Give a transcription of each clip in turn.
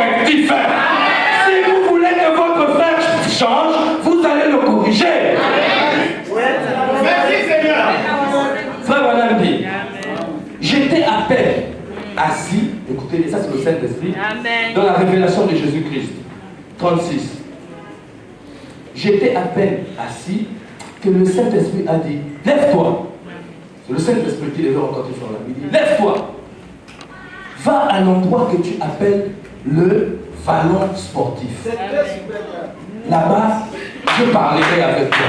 correctif. Si vous voulez que votre frère change, vous allez le corriger. Merci Seigneur. Frère Branham dit, j'étais à peine assis, écoutez, ça c'est le Saint-Esprit, dans la révélation de Jésus-Christ, 36. J'étais à peine assis que le Saint-Esprit a dit, lève-toi. C'est le Saint-Esprit qui devait rencontrer sur la vie. Il dit, lève-toi. Va à l'endroit que tu appelles le vallon sportif. Là-bas, je parlerai avec toi.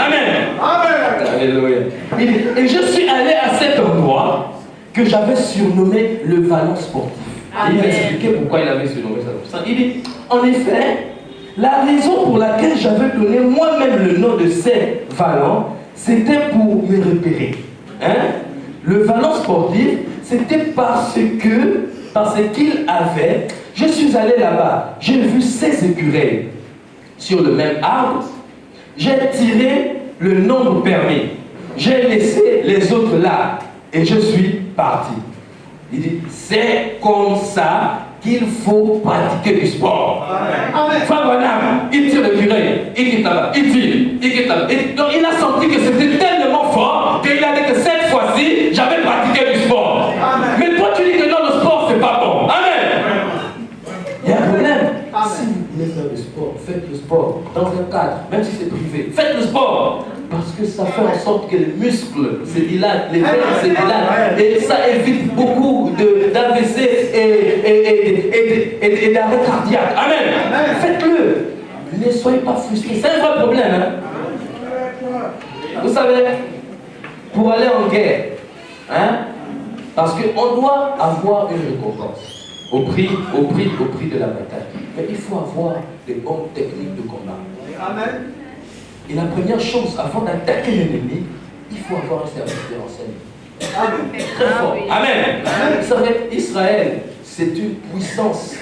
Amen. Amen. Alléluia. Et je suis allé à cet endroit que j'avais surnommé le vallon sportif. Et il m'a expliqué pourquoi il avait surnommé ça. Il dit, en effet, la raison pour laquelle j'avais donné moi-même le nom de ces vallons, c'était pour me repérer. Le vallon sportif, c'était parce qu'il avait, je suis allé là-bas, j'ai vu 16 écureuils sur le même arbre, j'ai tiré le nombre permis, j'ai laissé les autres là et je suis parti. Il dit, c'est comme ça qu'il faut pratiquer du sport. Frère Branham, il tire l'écureuil, il quitte là-bas, il tire, il quitte là-bas. Donc il a senti que c'était tellement fort qu'il a dit que cette fois-ci, j'avais pratiqué du sport. Amen. Mais toi tu dis que non, le sport c'est pas bon. Amen. Il y a un problème. Si vous voulez faire du sport, faites le sport dans un cadre, même si c'est privé. Faites le sport. Parce que ça fait en sorte que les muscles se dilatent, les veines se dilatent, et ça évite beaucoup d'AVC et d'arrêt cardiaque. Amen. Faites-le. Ne soyez pas frustrés. C'est un vrai problème. Vous savez, pour aller en guerre, parce qu'on doit avoir une récompense au prix de la bataille. Mais il faut avoir des bonnes techniques de combat. Amen. Et la première chose, avant d'attaquer l'ennemi, il faut avoir un service de renseignement. Amen. Très fort. Amen. Vous savez, Israël, c'est une puissance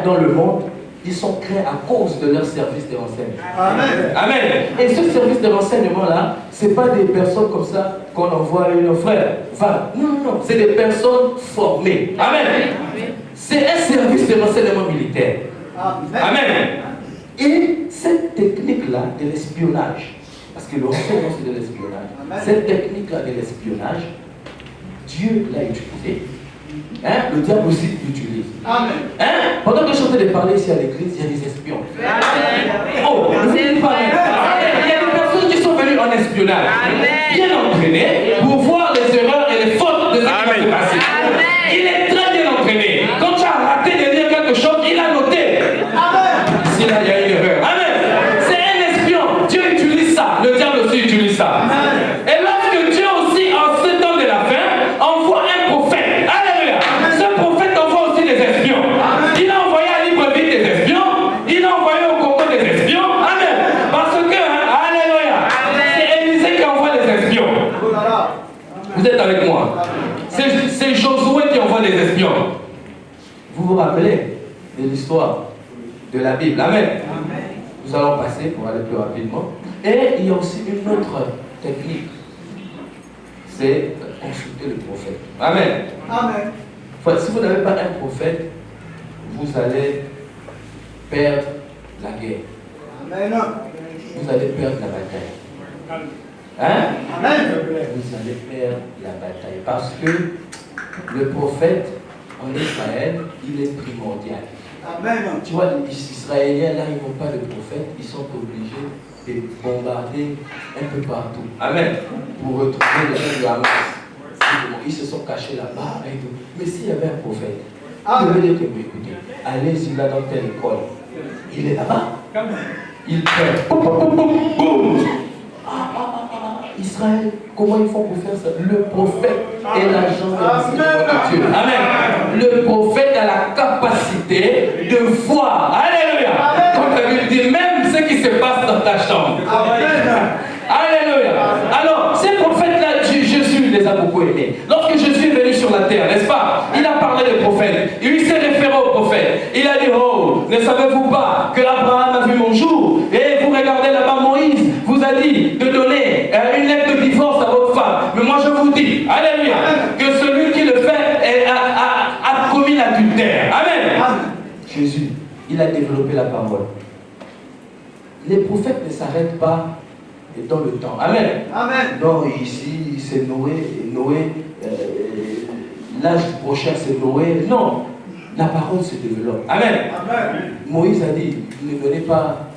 dans le monde. Ils sont créés à cause de leur service de renseignement. Amen. Amen. Et ce service de renseignement-là, ce n'est pas des personnes comme ça qu'on envoie à nos frères. Enfin, non. C'est des personnes formées. Amen. C'est un service de renseignement militaire. Amen. Et cette technique-là de l'espionnage, parce que le renseignement c'est de l'espionnage, cette technique-là de l'espionnage, Dieu l'a utilisée. Le diable aussi l'utilise. Pendant que je suis en train de parler ici à l'église, il y a des espions. Oh, il y a des personnes qui sont venues en espionnage, bien entraînées pour voir les erreurs et les fautes de ce qui va se passer. Il est très bien entraîné. Quand tu as raté de dire quelque chose, il a noté. Ici, là, il y a une erreur. Amen. C'est un espion. Dieu utilise ça. Le diable aussi utilise ça. Et lorsque Dieu aussi, en ce temps de la fin, envoie un prophète. Alléluia. Ce prophète envoie aussi des espions. Il a envoyé à Libreville des espions. Il a envoyé au Congo des espions. Amen. Parce que, alléluia, c'est Élisée qui envoie les espions. Vous êtes avec moi? C'est Josué qui envoie les espions. Vous vous rappelez de l'histoire de la Bible? Amen. Nous allons passer pour aller plus rapidement. Et il y a aussi une autre technique. C'est consulter le prophète. Amen. Si vous n'avez pas un prophète, vous allez perdre la guerre. Vous allez perdre la bataille. Vous allez perdre la bataille. Parce que le prophète en Israël, il est primordial. Tu vois, les Israéliens, là, ils n'ont pas de prophète, ils sont obligés de bombarder un peu partout. Amen. Pour retrouver les gens de Hamas. Ils se sont cachés là-bas. Mais s'il y avait un prophète, il devait dire que vous écoutez, allez-y là dans telle école. Il est là-bas. Il prend. Boum. Israël, comment ils font pour faire ça? Le prophète est l'agent de Dieu. Amen. Le prophète a la capacité de voir. Alléluia. Comme la Bible dit, même ce qui se passe dans ta chambre. Alléluia. Alors, ces prophètes-là, Jésus les a beaucoup aimés. Lorsque Jésus est venu sur la terre, n'est-ce pas? Il a parlé des prophètes. Il s'est référé aux prophètes. Il a dit, oh, ne savez-vous pas que Abraham a vu mon jour? Et vous regardez là-bas, Moïse vous a dit de donner une lettre de divorce à votre femme. Mais moi je vous dis, alléluia, que celui qui le fait a commis l'adultère. Amen. Jésus, il a développé la parole. Les prophètes ne s'arrêtent pas dans le temps. Amen. Amen. Non, ici, c'est Noé. Noé, l'âge prochain, c'est Noé. Non, la parole se développe. Amen. Amen. Moïse a dit, ne donnez pas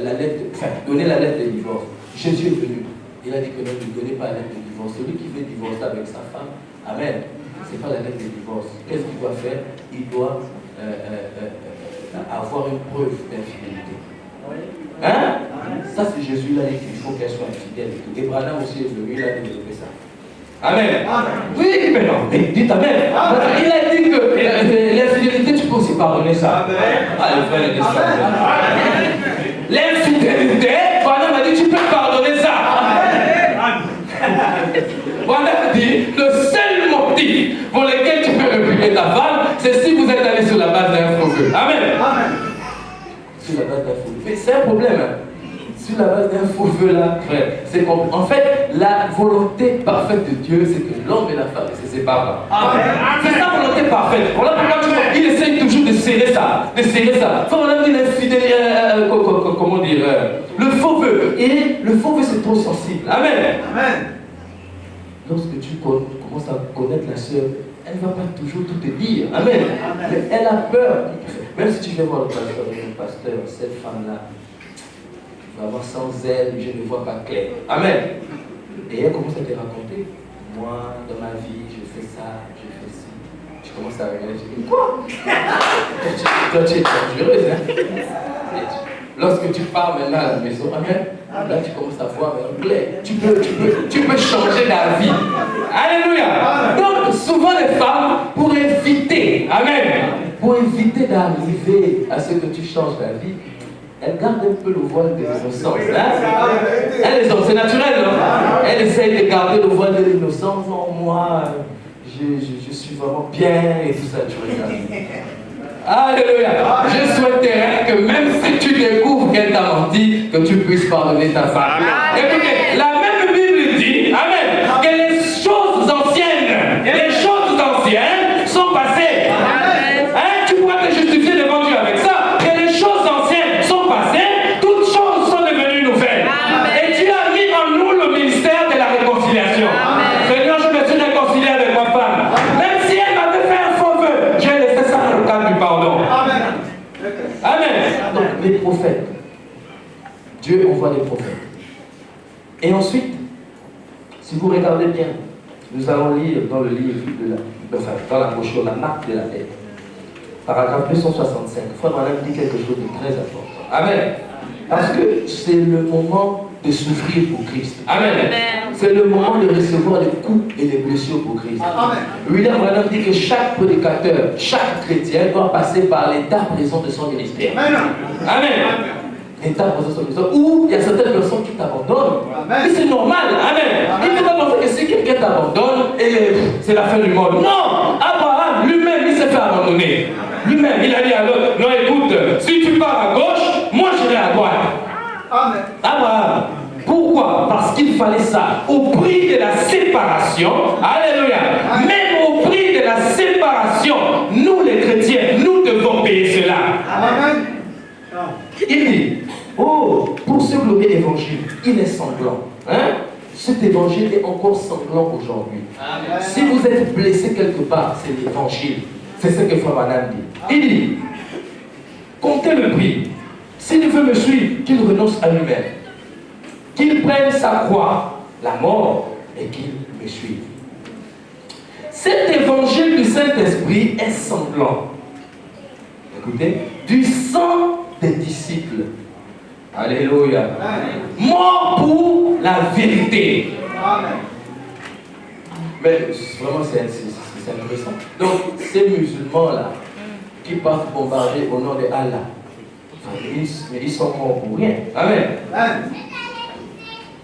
la lettre, enfin, donnez la lettre de divorce. Jésus est venu. Il a dit que non, ne donnez pas la lettre de divorce. Celui qui veut divorcer avec sa femme, amen, ce n'est pas la lettre de divorce. Qu'est-ce qu'il doit faire? Il doit avoir une preuve d'infidélité. Hein? Ça, c'est Jésus, il a dit qu'il faut qu'elle soit infidèle. Et Branham aussi est venu, il a développé ça. Amen. Oui, mais non, mais dites Amen. Il a dit que l'infidélité, tu peux aussi pardonner ça. Ah, le frère est descendu. L'infidélité, Branham a dit tu peux pardonner ça. Branham dit le seul motif pour lequel tu peux répudier ta femme, c'est si vous êtes allé sur la base d'un faux feu. Amen. Sur la base d'un faux feu. Mais c'est un problème. Hein. Sur la base d'un faux feu là, frère. C'est en fait, la volonté parfaite de Dieu, c'est que l'homme et la femme ne se séparent pas. C'est sa volonté parfaite. Voilà pourquoi il essaye toujours de serrer ça. De serrer ça. Faut on dit l'infidélité, comment dire, le faux feu. Et le faux feu, c'est trop sensible. Amen. Amen. Lorsque tu commences à connaître la sœur, elle ne va pas toujours tout te dire. Amen. Mais elle a peur. Même si tu viens voir le pasteur, cette femme-là, avoir sans elle, je ne vois pas clair. Amen. Et elle commence à te raconter. Moi, dans ma vie, je fais ça, je fais ci. Je commence à regarder, je dis, quoi? Toi, tu es dangereuse, hein? Lorsque tu pars maintenant à la maison, amen, là tu commences à voir clair. Tu peux changer d'avis. Alléluia. Donc, souvent les femmes, pour éviter, amen, pour éviter d'arriver à ce que tu changes d'avis, elle garde un peu le voile de l'innocence. Hein? Elle, c'est naturel, non? Elle essaye de garder le voile de l'innocence. Non, moi, je suis vraiment bien et tout ça, tu regardes. Alléluia. Je souhaiterais que même si tu découvres qu'elle t'a menti, que tu puisses pardonner ta femme. Écoutez, la même Bible dit, amen, que les choses anciennes sont passées. Hein? Tu pourras te justifier devant Dieu avec ça. Que les choses anciennes sont passées, toutes choses sont devenues nouvelles. Et Dieu a mis en nous le ministère de la réconciliation. Seigneur, je me suis réconcilié avec ma femme. Même si elle m'avait fait un faux vœu, j'ai laissé ça dans le cadre du pardon. Amen. Donc les prophètes, Dieu envoie les prophètes. Et ensuite, si vous regardez bien, nous allons lire dans le livre dans la brochure, la marque de la tête. Paragraphe 265. Frère Branham dit quelque chose de très important. Amen. Parce que c'est le moment de souffrir pour Christ. Amen. C'est le moment de recevoir les coups et les blessures pour Christ. Amen. William Branham dit que chaque prédicateur, chaque chrétien doit passer par l'état présent de son ministère. Amen. Amen. L'état présent de son ministère. Où il y a certaines personnes qui t'abandonnent. Mais c'est normal. Amen. Il ne faut pas penser que si quelqu'un t'abandonne, c'est la fin du monde. Non. Abraham, lui-même, il s'est fait abandonner. Lui-même, il a dit à l'autre, non écoute, si tu pars à gauche, moi je vais à droite. Amen. Abraham. Pourquoi? Parce qu'il fallait ça. Au prix de la séparation, alléluia, même au prix de la séparation, nous les chrétiens, nous devons payer cela. Amen. Il dit, oh, pour ce glorieux évangile, il est sanglant. Hein? Cet évangile est encore sanglant aujourd'hui. Si vous êtes blessé quelque part, c'est l'évangile. C'est ce que Frère Branham dit. Il dit, comptez le prix. S'il veut me suivre, qu'il renonce à lui-même. Qu'il prenne sa croix, la mort, et qu'il me suive. Cet évangile du Saint-Esprit est sanglant. Écoutez, du sang des disciples. Alléluia. Mort pour la vérité. Amen. Mais vraiment, c'est intéressant. Donc, ces musulmans-là, qui partent bombarder au nom de Allah, ils sont morts pour rien. Amen.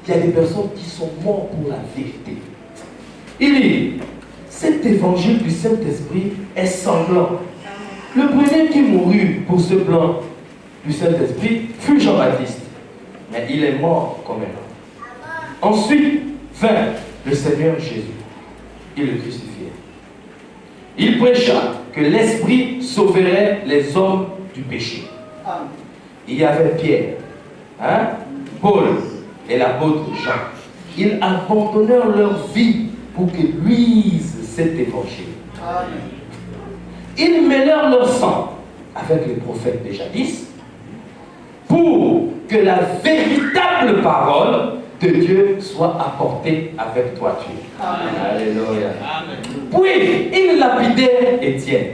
Il y a des personnes qui sont mortes pour la vérité. Il dit, cet évangile du Saint-Esprit est sanglant. Le premier qui mourut pour ce plan du Saint-Esprit fut Jean-Baptiste. Mais il est mort quand même. Ensuite vint le Seigneur Jésus. Ils le crucifièrent. Il prêcha que l'Esprit sauverait les hommes du péché. Amen. Il y avait Pierre, Paul et l'apôtre Jean. Ils abandonnèrent leur vie pour que luise cet évangile. Amen. Ils mêlèrent leur sang avec les prophètes de jadis pour que la véritable parole de Dieu soit apportée avec toi, Dieu. Amen. Alléluia. Puis, ils lapidèrent Étienne.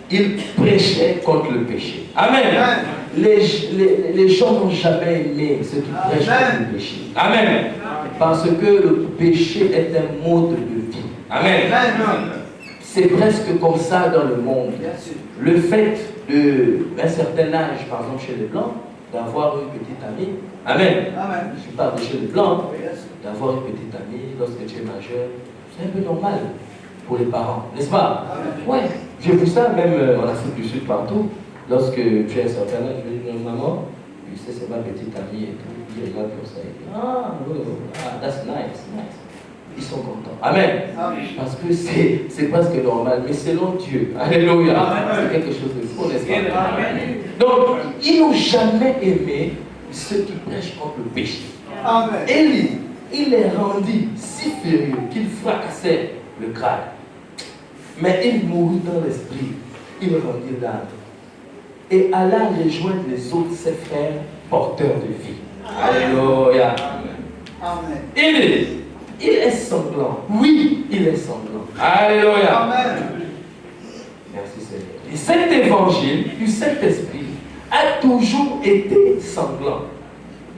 Ils prêchaient contre le péché. Amen. Amen. Les gens n'ont jamais aimé ceux qui prêchent contre le péché. Amen. Parce que le péché est un mode de vie. Amen. Amen. C'est presque comme ça dans le monde. Bien sûr. Le fait d'un certain âge, par exemple chez les Blancs, d'avoir une petite amie. Amen. Amen. Je parle de chez les Blancs, Bien sûr. d'avoir une petite amie lorsque tu es majeur. C'est un peu normal pour les parents, n'est-ce pas? Amen. Ouais. J'ai vu ça même en Afrique du Sud, partout. Lorsque tu es un certain âge, je vais dire, maman, tu sais, c'est ma petite amie et tout. Il regarde comme ça. Il dit, ah, that's nice, nice. Ils sont contents. Amen. Amen. Parce que c'est presque normal, mais selon Dieu. Alléluia. Amen. C'est quelque chose de faux, n'est-ce pas? Amen. Donc, ils n'ont jamais aimé ceux qui prêchent contre le péché. Amen. Élie, il les rendit si furieux qu'il fracassait le crâne. Mais il mourut dans l'esprit. Il rendit l'âme. Et alla rejoindre les autres, ses frères porteurs de vie. Alléluia. Amen. Il est sanglant. Oui, il est sanglant. Alléluia. Amen. Merci Seigneur. Et cet évangile du Saint-Esprit a toujours été sanglant.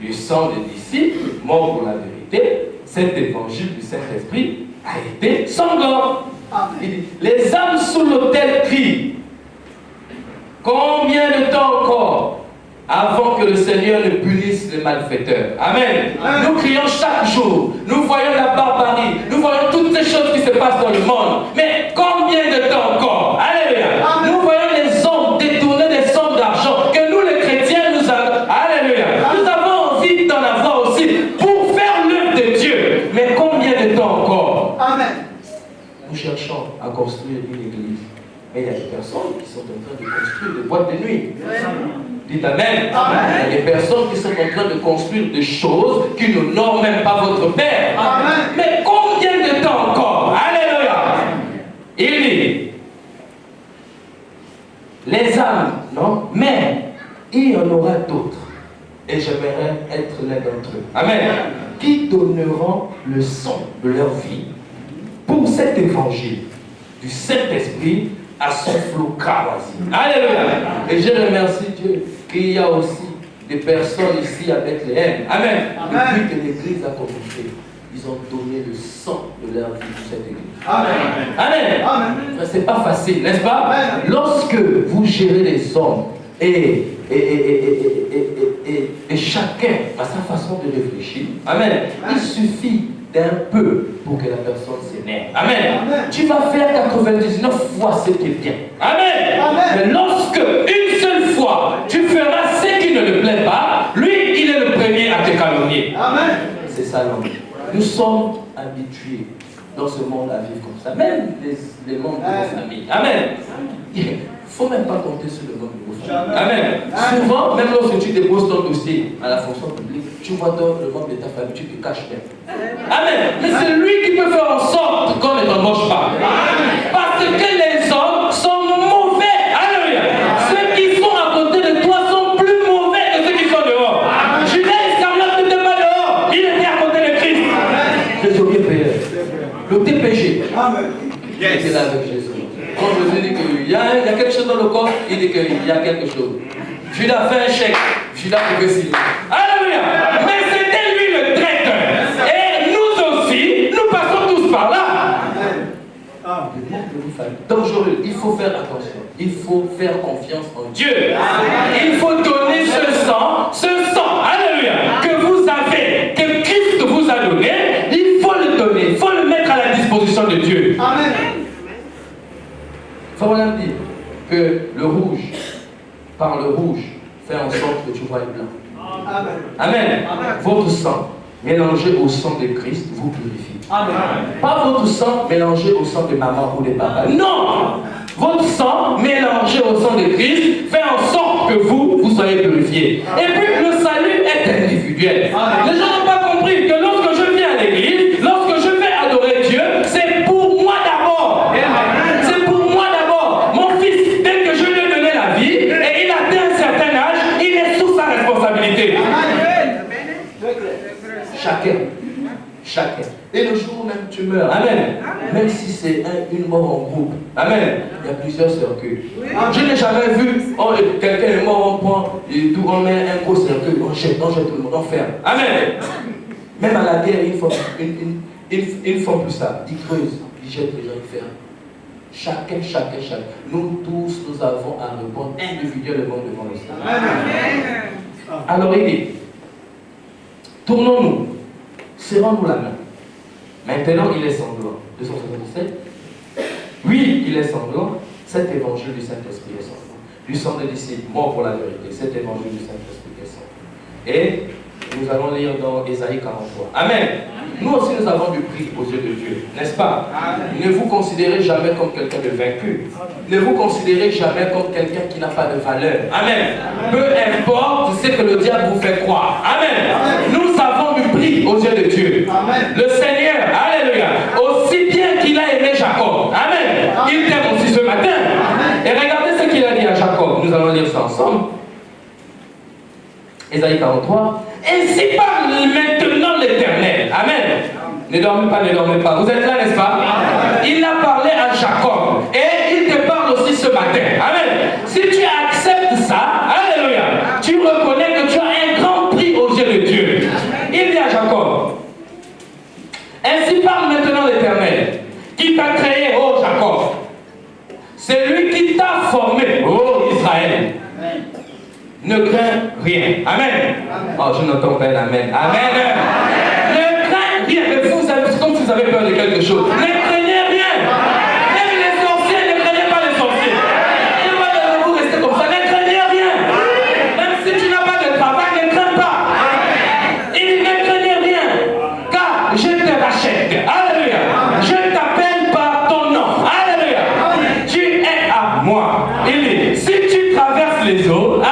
Du sang des disciples, mort pour la vérité, cet évangile du Saint-Esprit a été sanglant. Amen. Il dit, les âmes sous l'autel crient. Combien de temps encore avant que le Seigneur ne punisse les malfaiteurs? Amen. Amen. Nous crions chaque jour. Nous voyons la barbarie. Nous voyons toutes ces choses qui se passent dans le monde. Mais combien de temps encore? Alléluia. Amen. Nous voyons les hommes détourner des sommes d'argent que nous les chrétiens nous avons. Alléluia. Nous avons envie d'en avoir aussi pour faire l'œuvre de Dieu. Mais combien de temps encore? Amen. Nous cherchons à construire une église. Mais il y a des personnes qui sont en train de construire des boîtes de nuit. Dites Amen. Amen. Il y a des personnes qui sont en train de construire des choses qui n'honorent même pas votre Père. Amen. Mais combien de temps encore? Alléluia. Il dit, les âmes, non? Mais il y en aura d'autres. Et j'aimerais être l'un d'entre eux. Amen. Qui donneront le sang de leur vie pour cet évangile du Saint-Esprit à son flot cravoisi. Alléluia. Et je remercie Dieu qu'il y a aussi des personnes ici à Bethléem. Amen. Amen. Depuis que l'église a commencé, ils ont donné le sang de leur vie pour cette église. Amen. Amen. Amen. C'est pas facile, n'est-ce pas? Amen. Lorsque vous gérez les hommes et chacun a sa façon de réfléchir, amen, il suffit d'un peu pour que la personne s'énerve. Amen. Amen. Tu vas faire 99 fois ce qui est bien. Amen. Amen. Mais lorsque une seule fois tu feras ce qui ne le plaît pas, lui, il est le premier à te calomnier. Amen. C'est ça l'homme. Nous sommes habitués dans ce monde à vivre comme ça. Même les membres de nos familles. Amen. Il ne faut même pas compter sur le nombre de vos familles. Amen. Souvent, même lorsque tu déposes ton dossier à la fonction publique, tu vois dans le membre de ta famille, tu te caches bien. Amen. Mais c'est lui qui peut faire en sorte qu'on ne t'embauche pas. Parce que les hommes sont mauvais. Alléluia. Ceux qui sont à côté de toi sont plus mauvais que ceux qui sont dehors. Judas Iscariote n'était pas dehors. Il était à côté de Christ. Désolé, Père. Le TPG. Amen. Il était là avec Jésus. Quand Jésus dit qu'il y a quelque chose dans le corps, il dit qu'il y a quelque chose. Judas fait un chèque. Judas pouvait signer. Alléluia. Mais c'était lui le traiteur. Et nous aussi, nous passons tous par là. Dangereux. Il faut faire attention. Il faut faire confiance en Dieu. Il faut donner ce sang, alléluia, que vous avez, que Christ vous a donné. Il faut le donner. Il faut le mettre à la disposition de Dieu. Amen. Ça veut dire que le rouge, par le rouge, fait en sorte que tu vois le blanc. Amen. Amen. Amen. Votre sang mélangé au sang de Christ, vous purifie. Amen. Pas votre sang mélangé au sang de maman ou de papa. Non! Votre sang mélangé au sang de Christ fait en sorte que vous soyez purifiés. Et puis le salut est individuel. Amen. Les gens n'ont pas compris que lorsque je viens à l'église, lorsque je vais adorer Dieu, c'est pour moi d'abord. C'est pour moi d'abord. Mon fils, dès que je lui ai donné la vie et il atteint un certain âge, il est sous sa responsabilité. Chacun. Et le jour où même tu meurs, amen. Même si c'est une mort en groupe, amen. Il y a plusieurs cercueils. Je n'ai jamais vu quelqu'un est mort, on prend, on met un gros cercueil, on jette tout le monde, on ferme. Amen. Même à la guerre, ils font plus ça. Ils creusent, ils jettent les gens, ils ferment. Chacun. Nous tous, nous avons à répondre individuellement devant le Seigneur. Alors il dit, tournons-nous, serrons-nous la main. Maintenant, il est sanglant. 277. Oui, il est sanglant. Cet évangile du Saint-Esprit est sanglant. Du sang des disciples, mort pour la vérité. Cet évangile du Saint-Esprit est sanglant. Et nous allons lire dans Ésaïe 43. Amen. Nous aussi, nous avons du prix aux yeux de Dieu, n'est-ce pas? Ne vous considérez jamais comme quelqu'un de vaincu. Ne vous considérez jamais comme quelqu'un qui n'a pas de valeur. Amen. Peu importe ce que le diable vous fait croire. Amen. Nous avons du prix aux yeux de Dieu. Amen. Le Seigneur, alléluia, aussi bien qu'il a aimé Jacob. Amen. Il t'aime aussi ce matin. Et regardez ce qu'il a dit à Jacob. Nous allons lire ça ensemble. Ésaïe 43. Ainsi parle maintenant l'Éternel. Amen. Ne dormez pas. Vous êtes là, n'est-ce pas? Il a parlé à Jacob. Et il te parle aussi ce matin. Amen. Si tu acceptes ça, alléluia, tu reconnais que tu as un grand prix aux yeux de Dieu. Il dit à Jacob, ainsi parle maintenant l'Éternel, qui t'a créé, ô Jacob. C'est lui qui t'a formé, ô Israël. Ne crains rien. Amen. Oh, je n'entends pas un amen. Amen. Ne crains rien. Mais vous avez, comme vous avez peur de quelque chose. Ne craignez rien. Même les sorciers, ne craignez pas les sorciers. Et voilà, vous restez comme ça. Ne craignez rien. Même si tu n'as pas de travail, ne crains pas. Il ne craignez rien. Car je te rachète. Alléluia. Je t'appelle par ton nom. Alléluia. Tu es à moi. Il dit, si tu traverses les eaux,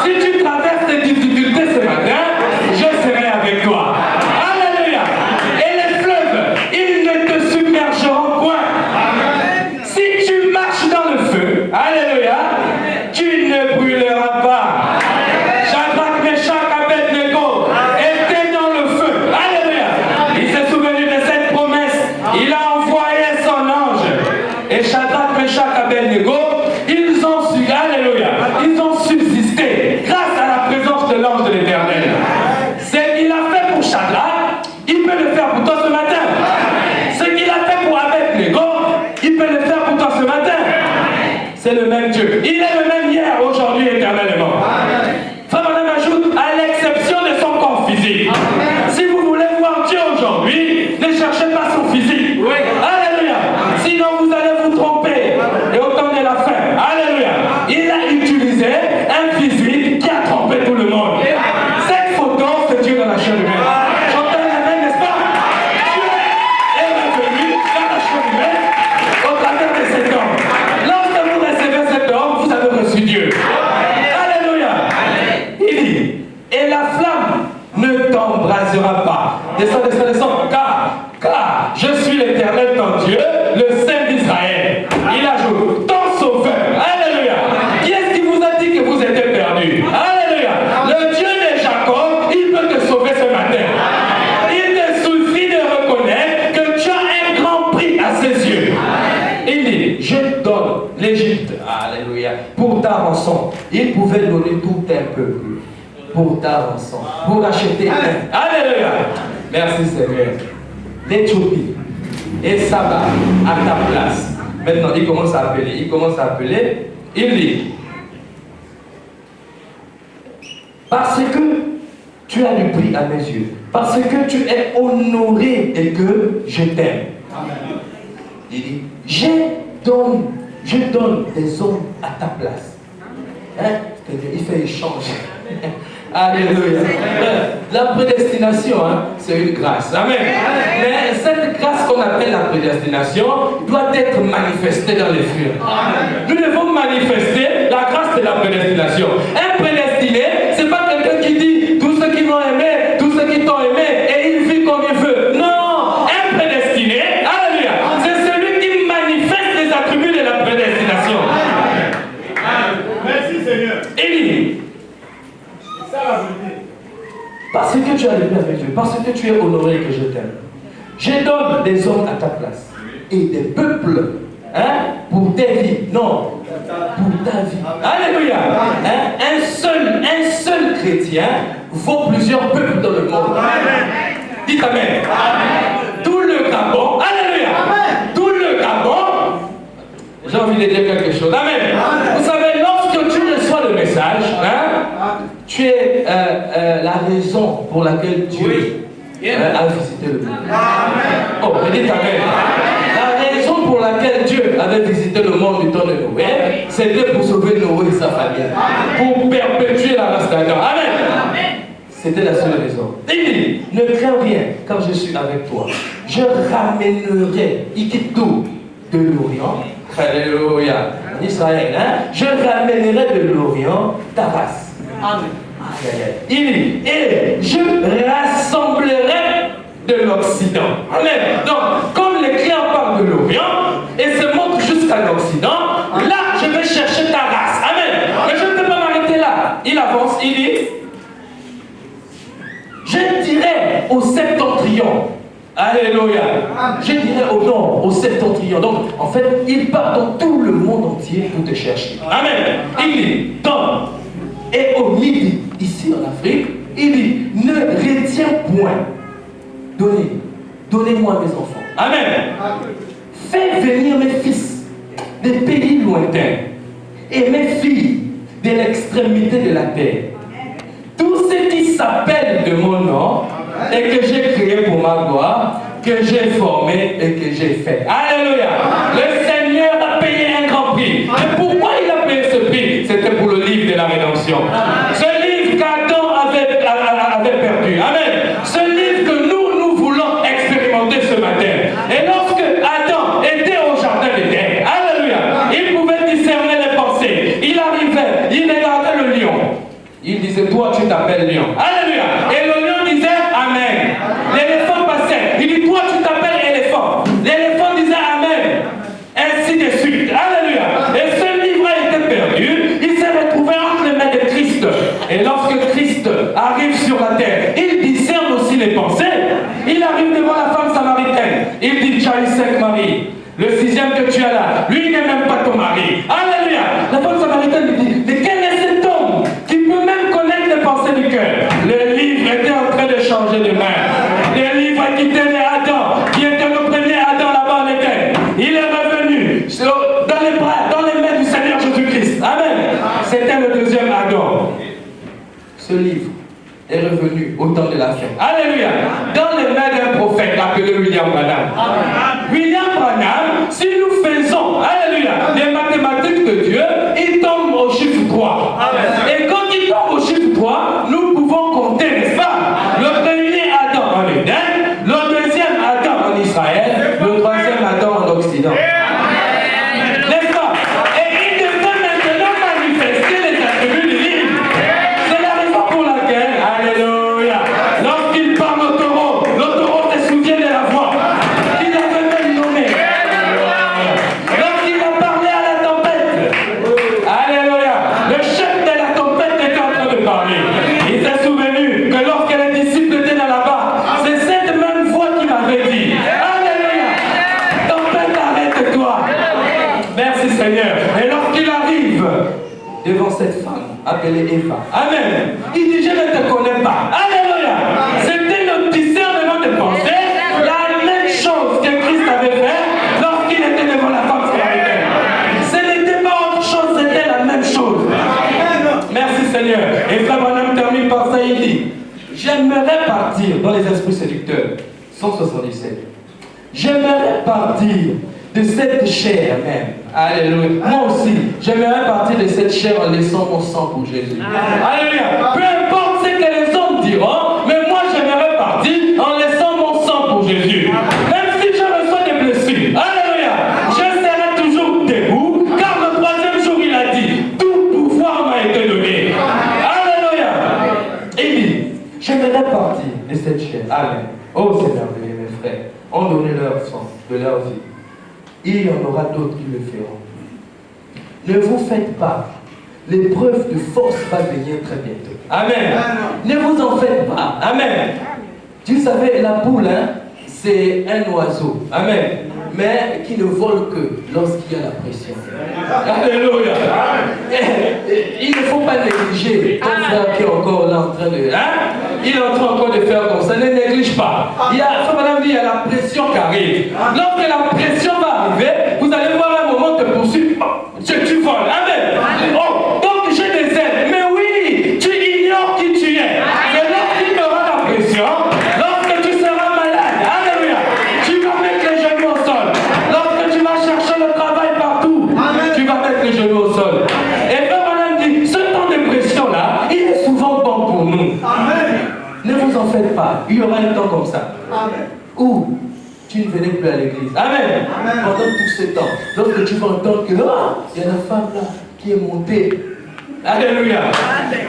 si tu traverses des difficultés ce matin, je serai avec toi. Alléluia. Et les fleuves, ils ne te submergeront point. Si tu marches dans le feu, alléluia, tu ne brûleras pas. Shadrach, Meshach, Abednego étaient dans le feu. Alléluia. Il s'est souvenu de cette promesse. Il a envoyé son ange. Et Shadrach, Meshach, Abednego, ils ont su, alléluia, ils ont subsisté grâce à la présence de l'ange de l'Éternel. Ce qu'il a fait pour Shadrach, il peut le faire pour toi ce matin. Ce qu'il a fait pour Abednego, il peut le faire pour toi ce matin. C'est le même Dieu. Il est le même hier, aujourd'hui, éternellement. Frère Madame ajoute, à l'exception de son corps physique. Si vous voulez voir Dieu aujourd'hui, ne cherchez pas son physique. Alléluia. Sinon vous allez vous tromper. Et au temps de la fin, alléluia, il a utilisé un physique qui a trompé tout le monde. Cette photo, c'est Dieu dans la chair humaine. J'entends la main, n'est-ce pas? Dieu est revenu dans la chair humaine au travers de cet homme. Lorsque vous recevez cet homme, vous avez reçu Dieu. Alléluia. Il dit, et la flamme ne t'embrasera pas. Descends. Car je suis l'Éternel ton Dieu, le Saint d'Israël. Il ajoute, ton sauveur. Alléluia. Qui est-ce qui vous a dit que vous étiez perdus? Alléluia. Le Dieu de Jacob, il peut te sauver ce matin. Il te suffit de reconnaître que tu as un grand prix à ses yeux. Il dit, je donne l'Égypte, alléluia, pour ta rançon. Il pouvait donner tout un peuple pour ta rançon, pour acheter un. Alléluia. Merci Seigneur. L'Éthiopie et Saba à ta place. Maintenant, il commence à appeler. Il dit, parce que tu as du prix à mes yeux, parce que tu es honoré et que je t'aime. Il dit, je donne des hommes à ta place. Hein? Il fait échange. Alléluia. La prédestination, hein, c'est une grâce. Amen. Mais cette grâce qu'on appelle la prédestination doit être manifestée dans les furs. Nous devons manifester la grâce de la prédestination. Un prédestiné, c'est pas quelqu'un qui dit tous ceux qui m'ont aimé, tous ceux qui t'ont aimé, et il vit comme il veut. Non, un prédestiné, alléluia, c'est celui qui manifeste les attributs de la prédestination. Merci Seigneur. Élie, Ça va venir. parce que tu as le avec Dieu, parce que tu es honoré et que je t'aime, je donne des hommes à ta place et des peuples, hein, pour tes vies. Non, pour ta vie. Alléluia. Hein, un seul chrétien vaut plusieurs peuples dans le monde. Dites Amen. Tout le Gabon, alléluia. Tout le Gabon, j'ai envie de dire quelque chose. Amen. Vous savez, lorsque tu reçois le message, hein, tu es la raison pour laquelle Dieu a visité le monde. Oh, dites Amen. La raison pour laquelle Dieu avait visité le monde du temps de Noé, c'était pour sauver Noé et sa famille, pour perpétuer la race d'Adam. Amen. C'était la seule raison. Il dit, ne crains rien, car je suis avec toi. Je ramènerai Ikitou de l'Orient. Alléluia. En Israël, hein? Je ramènerai de l'Orient ta race. Amen. Il dit, et je rassemblerai de l'Occident. Amen. Donc, comme les clients parlent de l'Orient et se montrent jusqu'à l'Occident, là, je vais chercher ta race. Amen. Mais je ne peux pas m'arrêter là. Il avance, il dit, je dirai au septentrion. Alléluia. Je dirai au nord, au septentrion. Donc, en fait, il part dans tout le monde entier pour te chercher. Amen. Il dit, dans et au midi, ici en Afrique, il dit, ne retiens point. Donnez-moi mes enfants. Amen. Fais venir mes fils des pays lointains et mes filles de l'extrémité de la terre. Tous ceux qui s'appellent de mon nom et que j'ai créé pour ma gloire, que j'ai formé et que j'ai fait. Alléluia. Le Seigneur a payé un grand prix. Et pourquoi il a payé ce prix? C'était pour le livre de la rédemption. Ce livre qu'Adam avait perdu. Amen. Ce livre que nous voulons expérimenter ce matin. Et lorsque Adam était au jardin d'Éden, alléluia, il pouvait discerner les pensées. Il arrivait, il regardait le lion. Il disait, toi tu t'appelles lion. Alléluia. Et le lion disait, Amen. L'éléphant passait. Il dit, toi tu t'appelles éléphant. L'éléphant disait, Amen. Ainsi de suite. Alléluia. Et ce livre a été perdu. Il s'est retrouvé entre les mains de Christ. Et lorsque Christ arrive sur la terre, il discerne aussi les pensées. Il arrive devant la femme samaritaine. Il dit, Chaïsek Marie, le 6e que tu as là, lui n'est même pas ton mari. Alléluia. La femme samaritaine lui dit, mais quel est cet homme qui peut même connaître les pensées du cœur? Le livre était en train de changer de main. Le livre qui tenait Adam, qui était le premier Adam là-bas en Éden. Il est revenu dans les bras, dans les mains du Seigneur Jésus-Christ. Amen. C'était le deuxième Adam. Ce livre est revenu au temps de la fin. Alléluia. Dans les mains d'un prophète appelé William Branham. William Branham, si nous faisons, alléluia, les mathématiques de Dieu, il tombe au chiffre 3. Et quand il tombe au chiffre 3, nous pouvons compter, n'est-ce pas? Le premier Adam en Éden, le deuxième Adam en Israël, le troisième Adam en Occident. N'est-ce pas? Et il devrait maintenant manifester les attributs du livre. C'est la raison pour laquelle, alléluia, lorsqu'il parle au taureau se souvient de la voix qu'il avait même nommée. Lorsqu'il a parlé à la tempête, alléluia, le chef de la tempête était en train de parler. Il s'est souvenu que lorsque les disciples étaient là-bas, c'est cette même voix qui m'avait dit, alléluia, tempête, arrête-toi. Merci Seigneur. Et lorsqu'il arrive devant cette femme appelée Eva, amen, il dit, je ne te connais pas. Alléluia. C'était le discernement de pensée, la même chose que Christ avait fait lorsqu'il était devant la femme samaritaine. Ce n'était pas autre chose, c'était la même chose. Merci Seigneur. Et Frère Branham termine par ça, il dit, j'aimerais partir dans les esprits séducteurs. 177. J'aimerais partir de cette chair même. Alléluia. Moi aussi, j'aimerais partir de cette chair en laissant mon sang pour Jésus. Alléluia. Peu importe diront, mais moi j'aimerais partir en laissant mon sang pour Jésus. Même si je reçois des blessures. Alléluia. Je serai toujours debout, car le troisième jour il a dit, tout pouvoir m'a été donné. Alléluia. Il dit, j'aimerais partir de cette chair. Amen. Oh c'est merveilleux mes frères. On donné leur sang, de leur vie. Il y en aura d'autres qui le feront. Ne vous faites pas. L'épreuve de force va venir très bientôt. Amen. Ne vous en faites pas. Amen. Tu savais, la poule, hein, c'est un oiseau. Amen. Mais qui ne vole que lorsqu'il y a la pression. Alléluia. Il ne faut pas négliger ton frère qui est encore là en train de... Hein? Il est en train encore de faire comme ça. Ne néglige pas. Il y a la pression qui arrive. Lorsque la pression va arriver, vous allez voir un moment te poursuivre. Tu voles. Amen. Oh, donc j'ai des ailes. Mais oui, tu ignores qui tu es. Mais lorsqu'il y aura la pression, lorsque tu seras malade, alléluia, tu vas mettre les genoux au sol. Lorsque tu vas chercher le travail partout, tu vas mettre les genoux au sol. Et Frère Branham dit, ce temps de pression-là, il est souvent bon pour nous. Amen. Ne vous en faites pas. Il y aura un temps comme ça. Amen. Où tu ne venais plus à l'église. Amen. Amen. Pendant tout ce temps, lorsque tu vas entendre que il y a la femme là qui est montée. Alléluia.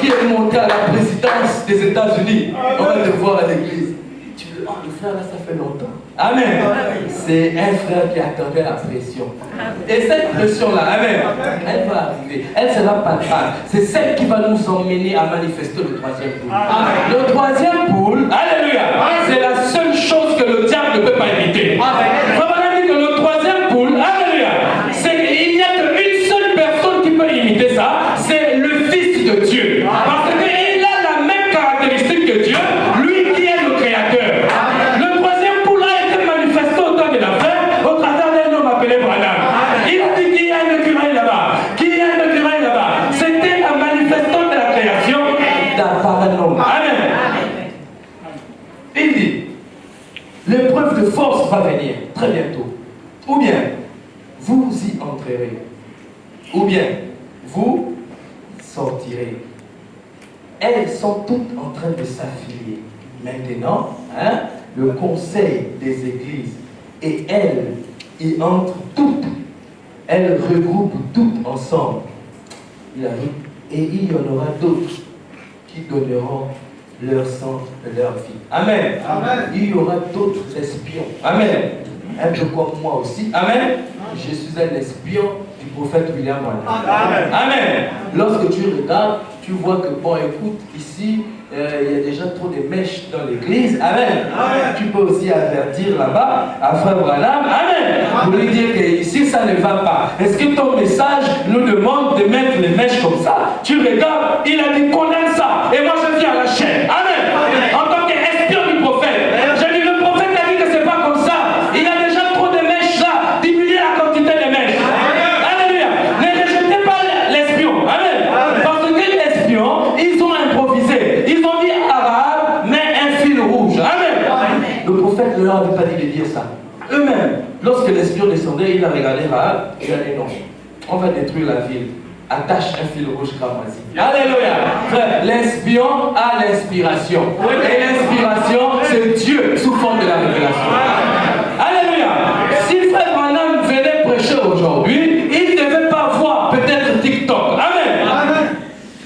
Qui est montée à la présidence des États-Unis. On va te voir à l'église. Tu dis, oh, le frère là, ça fait longtemps. Amen. C'est un frère qui attendait la pression. Et cette pression-là, amen, elle va arriver. Elle sera palpable. C'est celle qui va nous emmener à manifester le troisième poule. Le troisième poule, alléluia, c'est la seule chose que le diable ne peut pas éviter. Amen. Que le troisième poule, alléluia, il n'y a qu'une seule personne qui peut imiter ça, c'est le Fils de Dieu. Parce qu'il a la même caractéristique que Dieu, lui qui est le Créateur. Le troisième poule a été manifesté au temps de la fin, au travers d'un homme appelé Branham. Il a dit qu'il y a un écureuil là-bas. Qu'il y a un écureuil là-bas. C'était la manifestation de la création par un homme. Amen. Il dit, l'épreuve de force va venir très bientôt. Ou bien, vous y entrerez. Ou bien, vous sortirez. Elles sont toutes en train de s'affilier. Maintenant, hein, le conseil des églises, et elles y entrent toutes. Elles regroupent toutes ensemble. Il a dit, et il y en aura d'autres qui donneront leur sang de leur vie. Amen. Amen. Il y aura d'autres espions. Amen. Un peu comme moi aussi. Amen. Je suis un espion du prophète William Branham. Amen. Amen. Lorsque tu regardes, tu vois que, bon, écoute, ici, il y a déjà trop de mèches dans l'église. Amen. Amen. Tu peux aussi avertir là-bas à Frère Branham. Amen. Pour lui dire qu'ici, ça ne va pas. Est-ce que ton message nous demande de mettre les mèches comme ça? Tu regardes, il a dit qu'on aime ça. Et moi, je viens à la chaîne. Amen. Amen. En tant qu'espion du prophète. Je dis, le prophète a dit que c'est pas comme ça. Il y a déjà trop de mèches là. Diminuez la quantité de mèches. Alléluia. Ne rejetez pas l'espion. Amen. Parce que l'espion, ils ont improvisé. Ils ont dit arabe, mais un fil rouge. Amen. Le prophète ne leur avait pas dit de dire ça. Eux-mêmes, lorsque l'espion descendait, il a regardé Rahab, il a dit non, on va détruire la ville. Attache un fil rouge cramoisi. Alléluia. Frère, l'espion a l'inspiration. Et l'inspiration, c'est Dieu sous forme de la révélation. Alléluia. Si Frère Branham venait prêcher aujourd'hui, il ne devait pas voir peut-être TikTok. Amen. Amen.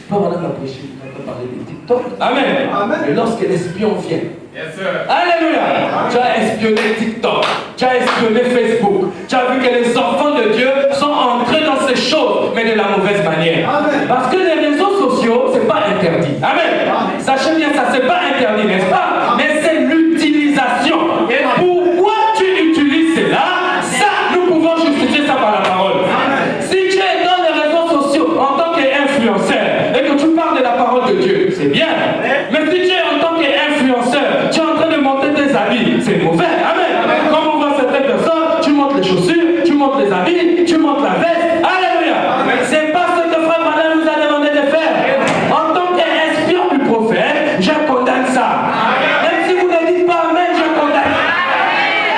Frère Branham a prêché, il n'a pas parlé de TikTok. Amen. Amen. Mais lorsque l'espion vient, yes, alléluia, tu as espionné TikTok, tu as espionné Facebook, tu as vu que les enfants de Dieu sont entrés dans ces choses, mais de la mauvaise manière. Amen. Parce que les réseaux sociaux, c'est pas interdit. Amen. Amen. Sachez bien ça, c'est pas interdit, n'est-ce pas? Amen. Mais c'est l'utilisation. Et pourquoi tu utilises cela? Ça, nous pouvons justifier ça par la parole. Amen. Si tu es dans les réseaux sociaux en tant qu'influenceur et que tu parles de la parole de Dieu, c'est bien. Amen. Mais si tu es en tant qu'influenceur, tu es en train de monter tes habits, c'est mauvais. Amen. Amen. Quand on voit certaines personnes, tu montes les chaussures, tu montes les habits, tu montes la veste. Alléluia. C'est pas ce que Frère Branham nous a demandé de faire. En tant qu'espion du prophète, je condamne ça. Même si vous ne dites pas Amen, je condamne.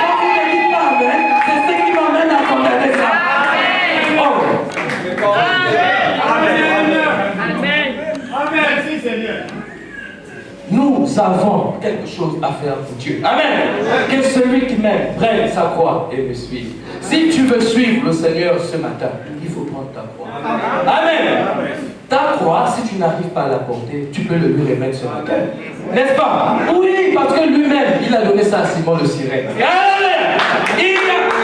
Quand vous ne dites pas Amen, c'est ce qui m'amène à condamner ça. Oh. Amen. Amen. Merci Seigneur. Nous avons quelque chose à faire pour Dieu. Amen. Que celui qui m'aime prenne sa croix et me suive. Si tu veux suivre le Seigneur ce matin, il faut prendre ta croix. Amen. Ta croix, si tu n'arrives pas à la porter, tu peux le lui remettre ce matin. N'est-ce pas? Oui, parce que lui-même, il a donné ça à Simon le Cyrène. Amen. Il a